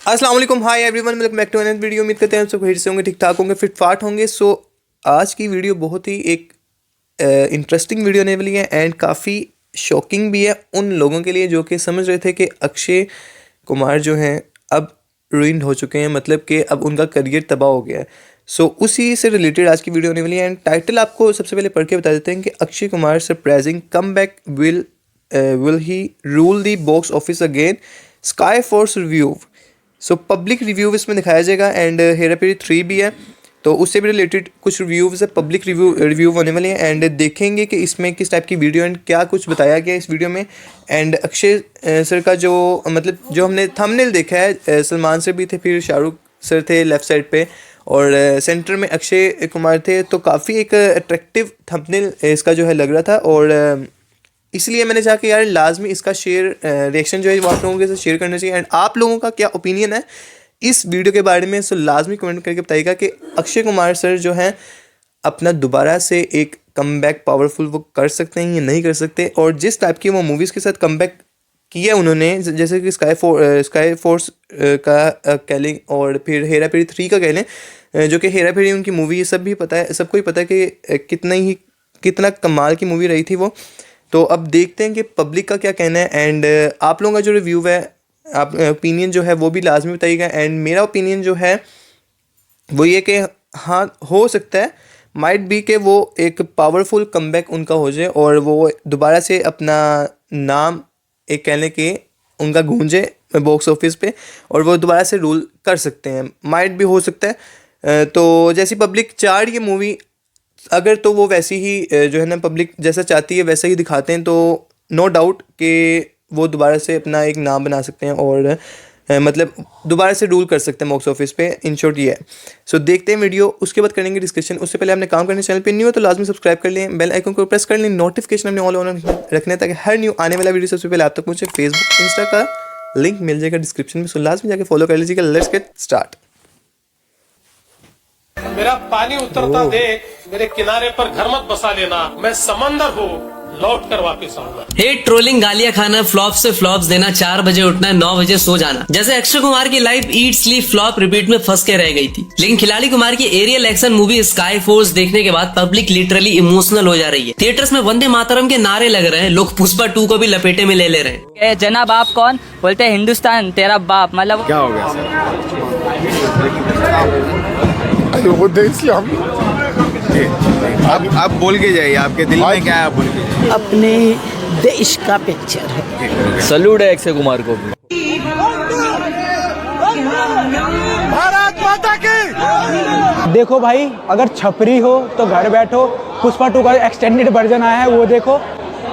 अस्सलाम वालेकुम, hi everyone, welcome back to another video. उम्मीद करते हैं आप सब खैर से होंगे, ठीक ठाक होंगे, फिट फाट होंगे। सो आज की वीडियो बहुत ही एक इंटरेस्टिंग वीडियो होने वाली है एंड काफ़ी शॉकिंग भी है उन लोगों के लिए जो कि समझ रहे थे कि अक्षय कुमार जो हैं अब रुइंड हो चुके हैं, मतलब कि अब उनका करियर तबाह हो गया है। सो उसी से रिलेटेड आज की वीडियो होने वाली है एंड टाइटल आपको सबसे पहले पढ़ के बता देते हैं कि Akshay Kumar surprising come back will he rule the box office again, sky force review. So public review इसमें दिखाया जाएगा एंड हेरा फेरी 3 भी है, तो उससे भी रिलेटेड कुछ रिव्यूज़ है, पब्लिक रिव्यू होने वाले हैं एंड देखेंगे कि इसमें किस टाइप की वीडियो एंड क्या कुछ बताया गया इस वीडियो में। एंड अक्षय सर का जो मतलब जो हमने थंबनेल देखा है, सलमान सर भी थे, फिर शाहरुख सर थे लेफ़्ट साइड पे और सेंटर में अक्षय कुमार थे, तो काफ़ी एक अट्रैक्टिव थंबनेल इसका जो है लग रहा था और इसलिए मैंने चाहा कि यार लाजमी इसका शेयर रिएक्शन जो है वो आप लोगों के साथ शेयर करना चाहिए एंड आप लोगों का क्या ओपिनियन है इस वीडियो के बारे में। सो लाजमी कमेंट करके बताइएगा कि अक्षय कुमार सर जो हैं अपना दोबारा से एक कमबैक पावरफुल वो कर सकते हैं या नहीं कर सकते, और जिस टाइप की वो मूवीज़ के साथ कमबैक किया उन्होंने, जैसे कि स्काई फोर्स का कह लें और फिर हेरा फेरी 3 का कह लें, जो कि हेरा फेरी उनकी मूवी सब भी पता है, सबको ही पता है कि कितना कमाल की मूवी रही थी वो। तो अब देखते हैं कि पब्लिक का क्या कहना है एंड आप लोगों का जो रिव्यू है, आप ओपिनियन जो है वो भी लाजमी बताइएगा। एंड मेरा ओपिनियन जो है वो ये कि हाँ हो सकता है, माइट बी कि वो एक पावरफुल कमबैक उनका हो जाए और वो दोबारा से अपना नाम एक कहने के उनका गूंजे बॉक्स ऑफिस पे और वो दोबारा से रूल कर सकते हैं, माइट भी हो सकता है। तो जैसी पब्लिक चाह रही है मूवी, अगर तो वो वैसी ही जो है ना पब्लिक जैसा चाहती है वैसा ही दिखाते हैं, तो नो डाउट कि वो दोबारा से अपना एक नाम बना सकते हैं और मतलब दोबारा से रूल कर सकते हैं बॉक्स ऑफिस पे। इन शॉर्ट ये है। सो देखते हैं वीडियो, उसके बाद करेंगे डिस्कशन। उससे पहले आपने काम करने चैनल पे न्यू हो तो लाजमी सब्सक्राइब कर लें, बेल आइकन को प्रेस कर लें, नोटिफिकेशन अपने ऑल ऑन रखने ताकि हर न्यू आने वाला वीडियो सबसे पहले आप तक पहुँचे। फेसबुक इंस्टा का लिंक मिल जाएगा डिस्क्रिप्शन में, सो लाजमी जाके फॉलो कर लीजिएगा। Let's get start. मेरा पानी उतरता देख मेरे किनारे पर घर मत बसा लेना, मैं समंदर हूँ, लौट कर वापिस आऊंगा। हेट ट्रोलिंग, गालियां खाना, फ्लॉप से फ्लॉप्स देना, 4 बजे उठना, 9 बजे सो जाना, जैसे अक्षय कुमार की life eat sleep flop repeat में फंस के रह गई थी। लेकिन खिलाड़ी कुमार की aerial action movie sky force देखने के बाद पब्लिक लिटरली इमोशनल हो जा रही है। थिएटर्स में वंदे मातरम के नारे लग रहे हैं, लोग पुष्पा 2 को भी लपेटे में ले रहे हैं। जनाब आप कौन? बोलते हैं हिंदुस्तान तेरा बाप। मतलब क्या हो गया सर? आप बोल के जाइए, आपके दिल में क्या है आप बोल के जाइए। अपने देश का पिक्चर है। सल्यूट है अक्षय कुमार को भी। भारत माता की। देखो भाई, अगर छपरी हो तो घर बैठो, पुष्पा 2 का एक्सटेंडेड वर्जन आया है वो देखो,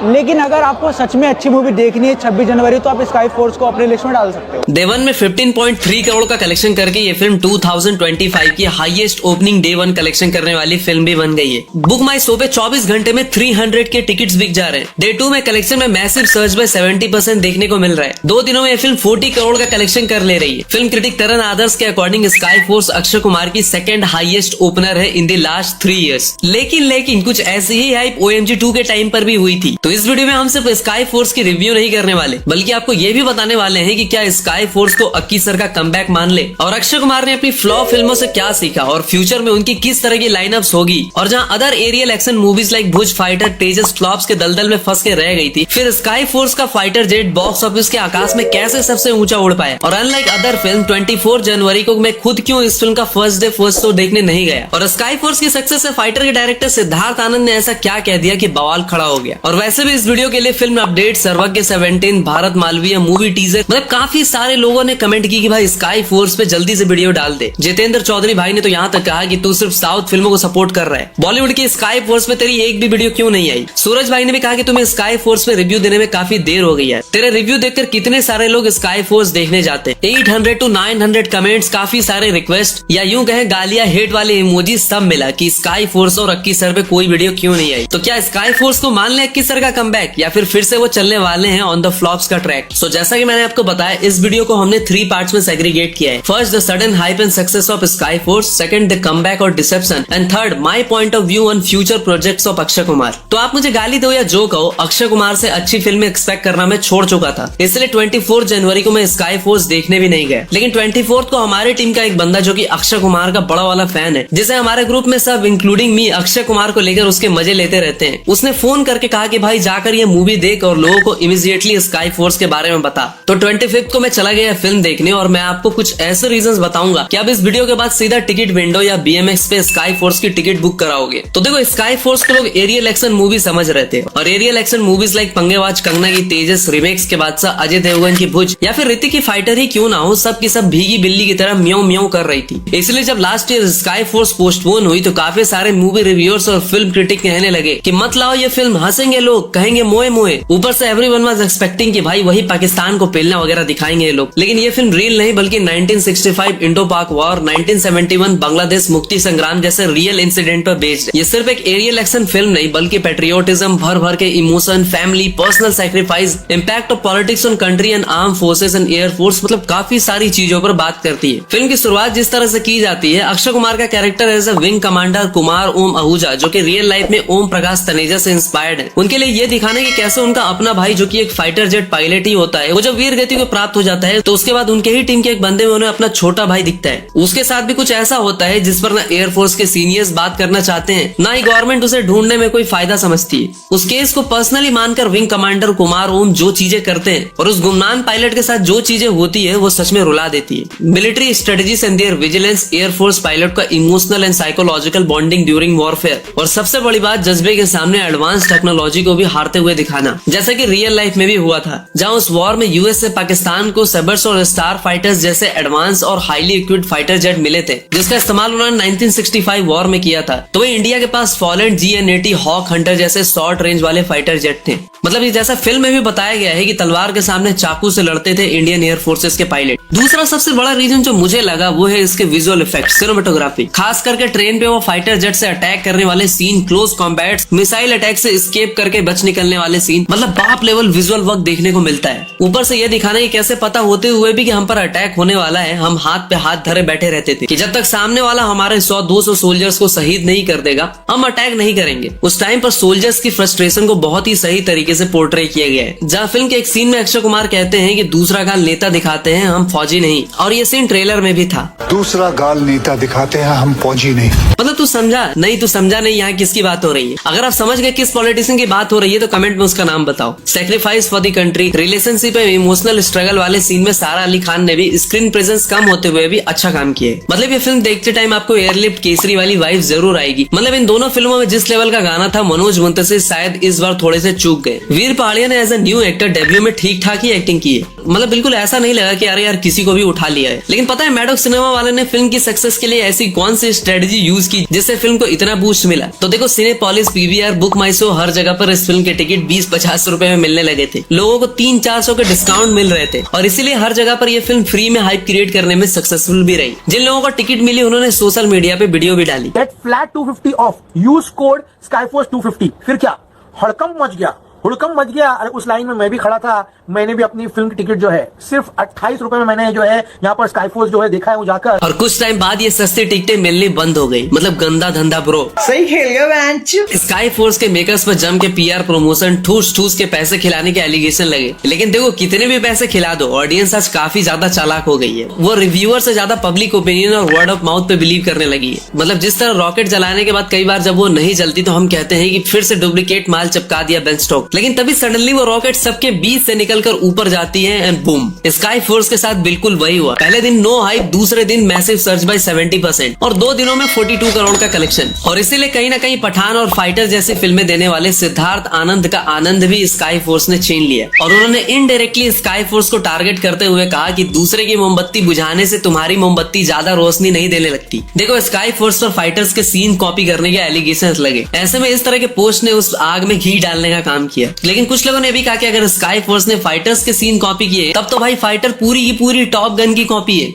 लेकिन अगर आपको सच में अच्छी मूवी देखनी है 26 जनवरी तो आप स्काई फोर्स को अपने लिस्ट में डाल सकते हो। डे 1 में 15.3 करोड़ का कलेक्शन करके ये फिल्म 2025 की हाईएस्ट ओपनिंग डे 1 कलेक्शन करने वाली फिल्म भी बन गई है। बुक माई शो पे 24 घंटे में 300 के टिकट्स बिक जा रहे हैं। डे 2 में कलेक्शन में मैसिव सर्ज बाय 70% देखने को मिल रहा है। 2 दिनों में ये फिल्म 40 करोड़ का कलेक्शन कर ले रही है। फिल्म क्रिटिक तरन आदर्श के according sky force Akshay Kumar की सेकंड हाईएस्ट ओपनर है इन द लास्ट 3 इयर्स। लेकिन कुछ ऐसी ही हाइप OMG 2 के टाइम पर भी हुई थी। तो इस वीडियो में हम सिर्फ स्काई फोर्स की रिव्यू नहीं करने वाले, बल्कि आपको ये भी बताने वाले हैं कि क्या स्काई फोर्स को अक्की सर का कमबैक मान ले और अक्षय कुमार ने अपनी फ्लॉप फिल्मों से क्या सीखा और फ्यूचर में उनकी किस तरह की लाइनअप्स होगी। और जहां other aerial action movies like Bhuj fighter Tejas flops के दलदल में फंस के रह गई थी, फिर स्काई फोर्स का फाइटर जेट बॉक्स ऑफिस के आकाश में कैसे सबसे ऊंचा उड़ पाया। और अनलाइक अदर फिल्म 24 जनवरी को मैं खुद क्यों इस फिल्म का फर्स्ट शो देखने नहीं गया। और स्काई फोर्स की सक्सेस से फाइटर के डायरेक्टर सिद्धार्थ आनंद ने ऐसा क्या कह दिया कि बवाल खड़ा हो गया। और वैसे भी इस वीडियो के लिए फिल्म अपडेट, सर्वज्ञ 17, भारत मालवीय मूवी टीजर, मतलब काफी सारे लोगों ने कमेंट की कि भाई स्काई फोर्स पे जल्दी से वीडियो डाल दे। जितेंद्र चौधरी भाई ने तो यहाँ तक कहा कि तू सिर्फ साउथ फिल्मों को सपोर्ट कर रहा है, बॉलीवुड की स्काई फोर्स पे तेरी एक भी वीडियो क्यों नहीं आई। सूरज भाई ने भी कहा कि तुम्हें स्काई फोर्स पे रिव्यू देने में काफी देर हो गई है, तेरे रिव्यू देखकर कितने सारे लोग स्काई फोर्स देखने जाते हैं। 800 to 900 कमेंट्स, काफी सारे रिक्वेस्ट या यूं कहें गालियां, हेट वाले इमोजी सब मिला कि स्काई फोर्स और अक्की सर पे कोई वीडियो क्यों नहीं आई। तो क्या स्काई फोर्स को मान ले अक्की सर मिलेगा कमबैक या फिर से वो चलने वाले हैं ऑन द फ्लॉप्स का ट्रैक? सो जैसा कि मैंने आपको बताया, इस वीडियो को हमने 3 पार्ट्स में सेग्रीगेट किया है। First, the sudden hype and success of Sky Force, second, the comeback और deception, and third, my point of view on future projects of Akshay Kumar. तो आप मुझे गाली दो या जो कहो, अक्षय कुमार से अच्छी फिल्म एक्सपेक्ट करना मैं छोड़ चुका था, इसलिए 24 जनवरी को मैं स्काई फोर्स देखने भी नहीं गया। लेकिन 24 को हमारे टीम का एक बंदा जो कि अक्षय कुमार का बड़ा वाला फैन है, जिसे हमारे ग्रुप में सब इंक्लूडिंग मी अक्षय कुमार को लेकर उसके मजे लेते रहते हैं, उसने फोन करके कहा कि भाई जाकर ये मूवी देख और लोगों को इमीडिएटली स्काई फोर्स के बारे में बता। तो 25 को मैं चला गया फिल्म देखने और मैं आपको कुछ ऐसे रीजंस बताऊंगा कि अब इस वीडियो के बाद सीधा टिकट विंडो या BMX पे स्काई फोर्स की टिकट बुक कराओगे। तो देखो, स्काई फोर्स को लोग एरियल एक्शन मूवी समझ रहे थे और एरियल एक्शन मूवीज लाइक पंगेबाज कंगना की तेजस, रिमेक्स के बादशाह अजय देवगन की भुज या फिर ऋतिक की फाइटर ही क्यों ना हो, सब की सब भीगी बिल्ली की तरह म्याऊं म्याऊं कर रही थी। इसलिए जब last year sky force postpone हुई तो काफी सारे मूवी रिव्यूअर्स और फिल्म क्रिटिक कहने लगे कि मत लाओ ये फिल्म, हंसेंगे लोग, कहेंगे मोए मोए। ऊपर से एवरीवन वाज एक्सपेक्टिंग कि भाई वही पाकिस्तान को पेलना वगैरह दिखाएंगे ये लोग। लेकिन ये फिल्म रियल नहीं बल्कि 1965 इंडो पाक वॉर, 1971 बांग्लादेश मुक्ति संग्राम जैसे रियल इंसिडेंट पर बेस्ड है। ये सिर्फ एक एरियल एक्शन फिल्म नहीं बल्कि पेट्रियोटिज्म, भर भर के emotion, family, personal sacrifice, impact of politics on country and arm forces and air force, मतलब काफी सारी चीजों पर बात करती है। फिल्म की शुरुआत जिस तरह से की जाती है, अक्षय कुमार का character as a wing commander Kumar Om Ahuja, जो कि रियल लाइफ में ओम प्रकाश तनेजा से इंस्पायर्ड है, उनके लिए ये दिखाने की कैसे उनका अपना भाई जो कि एक फाइटर जेट पायलट ही होता है, वो जब वीर गति को प्राप्त हो जाता है तो उसके बाद उनके ही टीम के एक बंदे में उन्हें अपना छोटा भाई दिखता है। उसके साथ भी कुछ ऐसा होता है जिस पर ना एयरफोर्स के सीनियर्स बात करना चाहते हैं, ना ही गवर्नमेंट उसे ढूंढने में कोई फायदा समझती है। उस केस को पर्सनली मानकर विंग कमांडर कुमार ओम जो चीजें करते हैं और उस गुमनाम पायलट के साथ जो चीजें होती है वो सच में रुला देती है। Military strategies and their vigilance, air force pilot का emotional and psychological bonding during warfare, और सबसे बड़ी बात जज्बे के सामने एडवांस टेक्नोलॉजी को भी हारते हुए दिखाना, जैसा कि रियल लाइफ में भी हुआ था, जहां उस वॉर में यूएस से पाकिस्तान को सबर्स और स्टार फाइटर्स जैसे एडवांस और हाईली इक्विप्ड फाइटर जेट मिले थे, जिसका इस्तेमाल उन्होंने 1965 वॉर में किया था। तो वही इंडिया के पास फॉलेंट GN80 हॉक हंटर जैसे शॉर्ट रेंज वाले फाइटर जेट थे। मतलब ये जैसा फिल्म में भी बताया गया है कि तलवार के सामने चाकू से लड़ते थे इंडियन एयर फोर्सेस के पायलट। दूसरा सबसे बड़ा रीजन जो मुझे लगा वो है इसके विजुअल इफेक्ट, सिनेमेटोग्राफी, खास करके ट्रेन पे वो फाइटर जेट से अटैक करने वाले scene, close combat, missile attack से एस्केप करके बच निकलने वाले सीन, मतलब बाप लेवल विजुअल वर्क देखने को मिलता है। ऊपर से ये दिखाना कि कैसे पता होते हुए भी कि हम पर अटैक होने वाला है, हम हाथ पे हाथ धरे बैठे रहते थे कि जब तक सामने वाला हमारे 100-200 सोल्जर्स को शहीद नहीं कर देगा हम अटैक नहीं करेंगे। उस टाइम पर सोल्जर्स की फ्रस्ट्रेशन को बहुत ही सही तरीके से पोर्ट्रे किया गया है, जहाँ फिल्म के एक सीन में अक्षय कुमार कहते हैं कि दूसरा गाल नेता दिखाते हैं, हम फौजी नहीं, और ये सीन ट्रेलर में भी था। दूसरा गाल नेता दिखाते हैं, हम फौजी नहीं। मतलब तू समझा नहीं, तू समझा नहीं यहाँ किसकी बात हो रही है। अगर आप समझ गए किस पॉलिटिशियन की बात हो रही है तो कमेंट में उसका नाम बताओ। Sacrifice for the country, relationship and emotional struggle वाले सीन में सारा अली खान ने भी स्क्रीन प्रेजेंस कम होते हुए भी अच्छा काम किया है। मतलब ये फिल्म देखते टाइम आपको एयरलिफ्ट केसरी वाली वाइब जरूर आएगी। मतलब इन दोनों फिल्मों में जिस लेवल का गाना था, मनोज मुंतशिर शायद इस बार थोड़े से चूक गए। वीर पहाड़िया ने as a new actor debut में ठीक ठाक ही एक्टिंग की है। मतलब बिल्कुल ऐसा नहीं लगा कि अरे यार किसी को भी उठा लिया है। लेकिन पता है मैडॉक सिनेमा वाले ने फिल्म की सक्सेस के लिए ऐसी कौन सी स्ट्रेटजी यूज की जिससे फिल्म को इतना बूस्ट मिला? तो देखो, सिनेपोलिस, PVR, बुक माई शो, हर जगह पर इस फिल्म के टिकट 20-50 रुपए में मिलने लगे थे। लोगों को 300-400 के डिस्काउंट मिल रहे थे और इसीलिए हर जगह पर यह फिल्म फ्री में हाइप क्रिएट करने में सक्सेसफुल भी रही। जिन लोगों को टिकट मिली उन्होंने सोशल मीडिया पे वीडियो भी डाली। Get flat 250 off. Use code Skyforce 250. फिर क्या हड़कंप मच गया, हुड़कंप मच गया। अरे उस लाइन में मैं भी खड़ा था, मैंने भी अपनी फिल्म की टिकट जो है सिर्फ 28 रुपए में मैंने जो है यहाँ पर स्काईफोर्स जो है देखा है वो जाकर। और कुछ टाइम बाद ये सस्ती टिकटें मिलनी बंद हो गई। मतलब गंदा धंधा ब्रो। सही खेल गया बेंच। स्काई फोर्स के मेकर्स पर जम के PR प्रमोशन, ठूस ठूस के पैसे खिलाने के एलिगेशन लगे। लेकिन देखो, कितने भी पैसे खिला दो, ऑडियंस आज काफी ज्यादा चालाक हो गई है। वो रिव्यूअर से ज्यादा पब्लिक ओपिनियन और वर्ड ऑफ माउथ पे बिलीव करने लगी है। मतलब जिस तरह रॉकेट जलाने के बाद कई बार जब वो नहीं जलती तो हम कहते हैं कि फिर से डुप्लीकेट माल चिपका दिया बेन स्टोक, लेकिन तभी सडनली वो रॉकेट सबके बीच से निकलकर ऊपर जाती है एंड बूम। स्काई फोर्स के साथ बिल्कुल वही हुआ। पहले दिन नो हाइप, दूसरे दिन मैसिव सर्च बाय 70% और 2 दिनों में 42 करोड़ का कलेक्शन। और इसीलिए कहीं ना कहीं पठान और फाइटर जैसी फिल्में देने वाले सिद्धार्थ आनंद का आनंद भी स्काई फोर्स ने छीन लिया और उन्होंने इनडायरेक्टली स्काई फोर्स को टारगेट करते हुए कहा कि दूसरे की मोमबत्ती बुझाने से तुम्हारी मोमबत्ती ज्यादा रोशनी नहीं देने लगती। देखो, स्काई फोर्स पर फाइटर्स के सीन कॉपी करने के एलिगेशंस लगे। ऐसे में इस तरह के पोस्ट ने उस आग में घी डालने का काम किया। लेकिन कुछ लोगों ने भी कहा कि अगर स्काई फोर्स ने फाइटर्स के सीन कॉपी किए तब तो भाई फाइटर पूरी की पूरी टॉप गन की कॉपी है।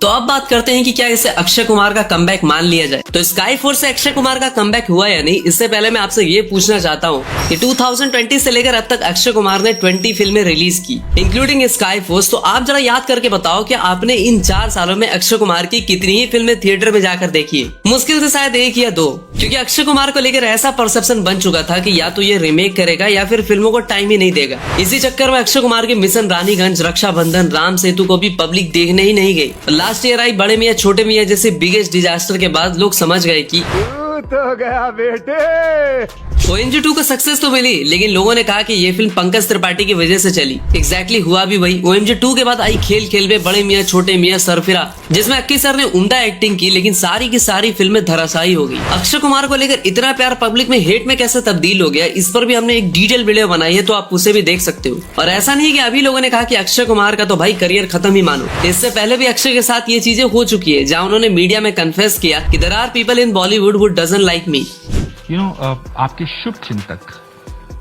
तो अब बात करते हैं कि क्या इसे अक्षय कुमार का कमबैक मान लिया जाए। तो स्काई फोर्स से अक्षय कुमार का कमबैक हुआ या नहीं, इससे पहले मैं आपसे ये पूछना चाहता हूँ कि 2020 से लेकर अब तक अक्षय कुमार ने 20 फिल्में रिलीज की, इंक्लूडिंग स्काई फोर्स। तो आप जरा याद करके बताओ कि आपने इन 4 सालों में अक्षय कुमार की कितनी ही फिल्में थिएटर में जाकर देखी है। मुश्किल से शायद 1 या 2, क्योंकि अक्षय कुमार को लेकर ऐसा परसेप्शन बन चुका था कि या तो ये रीमेक करेगा या फिर फिल्मों को टाइम ही नहीं देगा। इसी चक्कर में अक्षय कुमार के मिशन रानीगंज, रक्षाबंधन, राम सेतु को भी पब्लिक देखने ही नहीं गई। लास्ट ईयर आई बड़े मियां छोटे मियां जैसे बिगेस्ट डिजास्टर के बाद लोग समझ गए कि तो गया बेटे। OMG 2 को सक्सेस तो मिली, लेकिन लोगों ने कहा कि ये फिल्म पंकज त्रिपाठी की वजह से चली। एग्जैक्टली हुआ भी वही। OMG 2 के बाद आई खेल खेल में, बड़े मियां छोटे मियां, सरफिरा, जिसमें अक्की सर ने उम्दा एक्टिंग की, लेकिन सारी की सारी फिल्में धराशायी हो गई। अक्षय कुमार को लेकर इतना प्यार पब्लिक में हेट में कैसे तब्दील हो गया, इस पर भी हमने एक डिटेल वीडियो बनाई है, तो आप उसे भी देख सकते हो। और ऐसा नहीं है कि अभी लोगों ने कहा कि अक्षय कुमार का तो भाई करियर खत्म ही मानो। इससे पहले भी अक्षय के साथ ये चीजें हो चुकी है, जहां उन्होंने मीडिया में कन्फेस किया कि there are people in Bollywood who doesn't like me. आपके शुभ चिंतक,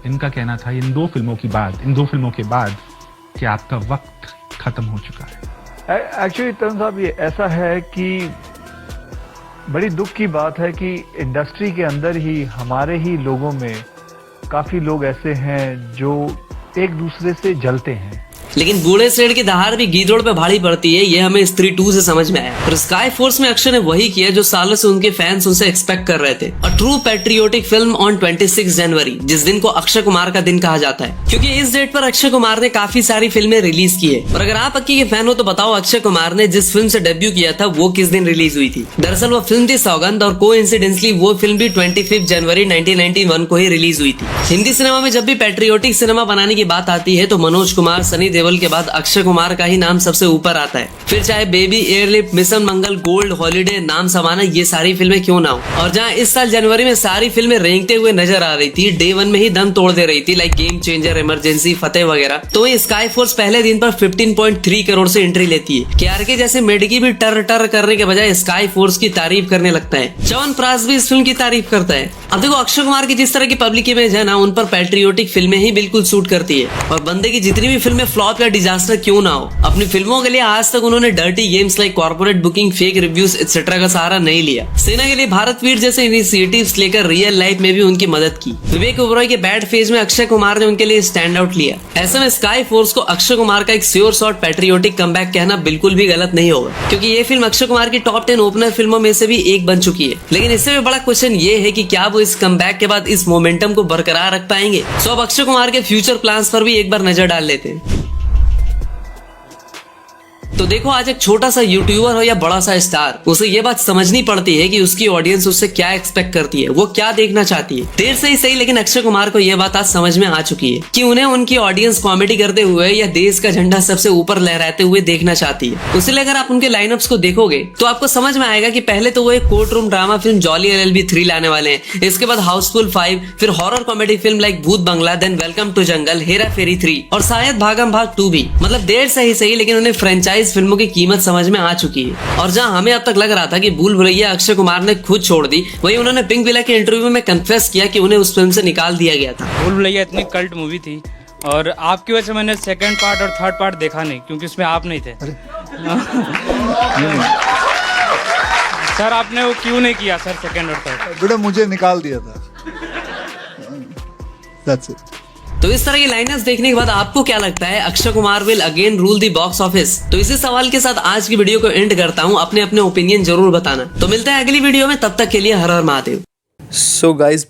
इनका कहना था इन दो फिल्मों के बाद कि आपका वक्त खत्म हो चुका है। एक्चुअली तरुण साहब, ये ऐसा है कि बड़ी दुख की बात है कि इंडस्ट्री के अंदर ही हमारे ही लोगों में काफी लोग ऐसे हैं जो एक दूसरे से जलते हैं। लेकिन बूढ़े शेर की दहाड़ भी गीदड़ पे भारी पड़ती है, ये हमें स्त्री 2 से समझ में आया। और स्काई फोर्स में अक्षय ने वही किया जो सालों से उनके फैंस उनसे एक्सपेक्ट कर रहे थे, a true patriotic film on 26 जनवरी, जिस दिन को अक्षय कुमार का दिन कहा जाता है, क्योंकि इस डेट पर अक्षय कुमार ने काफी सारी फिल्में रिलीज की है। और अगर आप अक्की के फैन हो तो बताओ, अक्षय कुमार ने जिस फिल्म से डेब्यू किया था वो किस दिन रिलीज हुई थी? दरअसल वो फिल्म थी सौगंध, और कोइंसिडेंटली वो फिल्म भी 25 जनवरी 1991 को ही रिलीज हुई थी। हिंदी सिनेमा में जब भी पैट्रियोटिक सिनेमा बनाने की बात आती है तो मनोज कुमार, सनी देओल के बाद अक्षय कुमार का ही नाम सबसे ऊपर आता है। फिर चाहे बेबी, एयरलिफ्ट, मिशन मंगल, गोल्ड, हॉलीडे, नाम समाना, ये सारी फिल्में क्यों ना हो। और जहां इस साल जनवरी में सारी फिल्में रेंगते हुए नजर आ रही थी, डे 1 में ही दम तोड़ दे रही थी, लाइक गेम चेंजर, इमरजेंसी, फतेह वगैरह, तो ये स्काई फोर्स पहले दिन पर 15.3 करोड़ से एंट्री लेती है। केआरके जैसे मेडकी भी टर टर करने के बजाय स्काई फोर्स की तारीफ करने लगता है। च्यवनप्राश भी इस फिल्म की तारीफ करता है। अब देखो, अक्षय कुमार की जिस तरह की पब्लिक इमेज है ना, उन पर पैट्रियोटिक फिल्में ही बिल्कुल सूट करती है। और बंदे की जितनी भी फिल्में फ्लॉप या डिजास्टर क्यों ना हो, अपनी फिल्मों के लिए आज तक उन्होंने dirty games like corporate booking, fake reviews etcetera का सहारा नहीं लिया। सेना के लिए भारत वीर जैसे इनिशिएटिव्स लेकर रियल लाइफ में भी उनकी मदद की। विवेक ओबरॉय के बैड फेज में अक्षय कुमार ने उनके लिए स्टैंड आउट लिया। ऐसे में स्काई फोर्स को अक्षय कुमार का एक श्योर शॉट पैट्रियोटिक कमबैक कहना बिल्कुल भी गलत नहीं होगा, क्योंकि ये फिल्म अक्षय कुमार की टॉप 10 ओपनर फिल्मों में से भी एक बन चुकी है। लेकिन इससे भी बड़ा क्वेश्चन ये है कि क्या वो इस कमबैक के बाद इस मोमेंटम को बरकरार रख पाएंगे। सो अब अक्षय कुमार के फ्यूचर प्लान्स पर भी एक बार नजर डाल लेते हैं। तो देखो, आज एक छोटा सा यूट्यूबर हो या बड़ा सा स्टार, उसे ये बात समझनी पड़ती है कि उसकी ऑडियंस उससे क्या एक्सपेक्ट करती है, वो क्या देखना चाहती है। देर से ही सही, लेकिन अक्षय कुमार को ये बात आज समझ में आ चुकी है कि उन्हें उनकी ऑडियंस कॉमेडी करते हुए या देश का झंडा सबसे ऊपर लहराते हुए देखना चाहती है। इसलिए अगर आप उनके लाइनअप्स को देखोगे तो आपको समझ में आएगा कि पहले तो वो एक court room drama film jolly LLB 3 लाने वाले हैं, इसके बाद हाउसफुल 5, फिर हॉरर कॉमेडी फिल्म लाइक भूत बंगला, देन वेलकम टू जंगल, हेरा फेरी 3 और शायद भागम भाग 2 भी। मतलब देर से ही सही, लेकिन उन्हें फ्रेंचाइज फिल्मों की कीमत समझ में आ चुकी है। और जहां हमें अब तक लग रहा था कि भूल भुलैया अक्षय कुमार ने खुद छोड़ दी, वहीं उन्होंने पिंक विला के इंटरव्यू में कन्फेस किया कि उन्हें उस फिल्म से निकाल दिया गया था। भूल भुलैया इतनी कल्ट मूवी थी, और आपकी वजह से मैंने सेकंड पार्ट और थर्ड पार्ट देखा नहीं, क्योंकि उसमें आप नहीं थे। सर, आपने वो क्यों नहीं किया सर, सेकंड और थर्ड? बेटा, मुझे निकाल दिया था। That's it. तो इस तरह की लाइनर्स देखने के बाद आपको क्या लगता है, Akshay Kumar will again rule the box office? तो इसी सवाल के साथ आज की वीडियो को एंड करता हूं। अपने अपने ओपिनियन जरूर बताना। तो मिलते हैं अगली वीडियो में, तब तक के लिए हर हर महादेव। सो गाइज,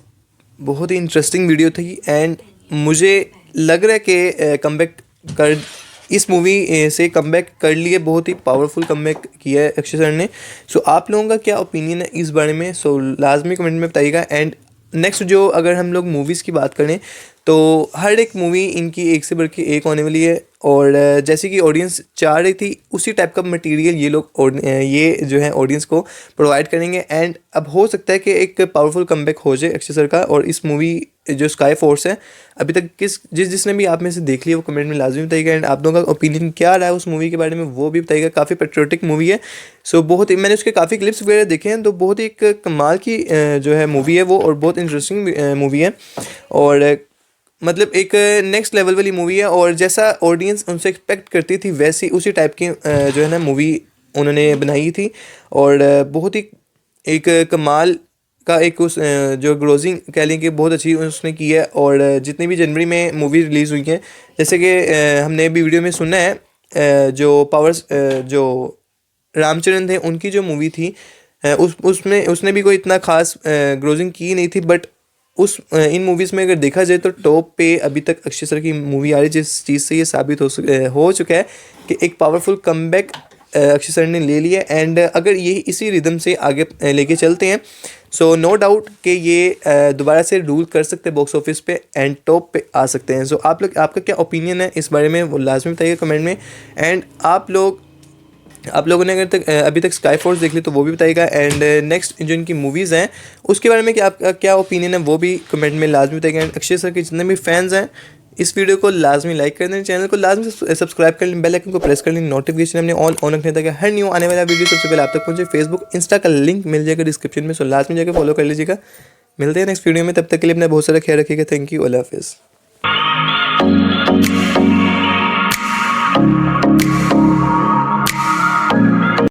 बहुत ही इंटरेस्टिंग वीडियो थी एंड मुझे लग रहा है कि कमबैक कर इस मूवी से कमबैक कर लिए, बहुत ही पावरफुल कमबैक किया है अक्षय सर ने। सो आप लोगों का क्या ओपिनियन है इस बारे में? सो लाजमी कमेंट में बताइएगा। एंड नेक्स्ट जो अगर हम लोग मूवीज़ की बात करें तो हर एक मूवी इनकी एक से बढ़ के एक होने वाली है, और जैसे कि ऑडियंस चाह रही थी उसी टाइप का मटेरियल ये लोग ये जो है ऑडियंस को प्रोवाइड करेंगे। एंड अब हो सकता है कि एक पावरफुल कमबैक हो जाए अक्षय सर का। और इस मूवी जो स्काई फोर्स है, अभी तक जिसने भी आप में से देख लिया वो कमेंट में लाजमी बताइएगा। एंड आप लोगों का ओपिनियन क्या रहा है उस मूवी के बारे में वो भी बताइएगा। काफ़ी पेट्रियोटिक मूवी है। सो बहुत ही, मैंने उसके काफ़ी क्लिप्स वगैरह देखे हैं, तो बहुत ही एक कमाल की जो है मूवी है वो, और बहुत इंटरेस्टिंग मूवी है, और मतलब एक नेक्स्ट लेवल वाली मूवी है। और जैसा ऑडियंस उनसे एक्सपेक्ट करती थी वैसी उसी टाइप की जो है ना मूवी उन्होंने बनाई थी और बहुत ही एक कमाल का एक उस जो ग्रोजिंग कह लें कि बहुत अच्छी उसने की है। और जितनी भी जनवरी में मूवी रिलीज़ हुई हैं, जैसे कि हमने भी वीडियो में सुना है, जो पावर्स जो रामचरण थे उनकी जो मूवी थी उसमें उसने भी कोई इतना ख़ास ग्रोजिंग की नहीं थी, बट इन मूवीज़ में अगर देखा जाए तो टॉप पे अभी तक अक्षय सर की मूवी आ रही है, जिस चीज़ से ये साबित हो चुका है कि एक पावरफुल कमबैक अक्षय सर ने ले लिया। एंड अगर ये इसी रिदम से आगे लेके चलते हैं सो नो डाउट कि ये दोबारा से रूल कर सकते हैं बॉक्स ऑफिस पे एंड टॉप पे आ सकते हैं। सो आपका क्या ओपिनियन है इस बारे में वो लाजमी बताइए कमेंट में। एंड आप लोगों ने अगर अभी तक स्काई फोर्स देख ली तो वो भी बताइएगा। एंड नेक्स्ट जो इनकी मूवीज़ हैं उसके बारे में कि आपका क्या ओपिनियन है वो भी कमेंट में लाजमी बताइएगा। एंड अक्षय सर के जितने भी फैंस हैं इस वीडियो को लाजमी लाइक कर दें, चैनल को लाजमी सब्सक्राइब कर लें, बेल आइकन को प्रेस कर लें, नोटिफिकेशन हमने ऑन रखने ताकि हर न्यू आने वाला वीडियो सबसे पहले आप तक पहुंचे। फेसबुक इंस्टा का लिंक मिल जाएगा डिस्क्रिप्शन में, सो लाजमी जाकर फॉलो कर लीजिएगा। मिलते हैं नेक्स्ट वीडियो में, तब तक के लिए अपना बहुत सारा ख्याल रखिएगा। थैंक यू, अल्लाह हाफिज़।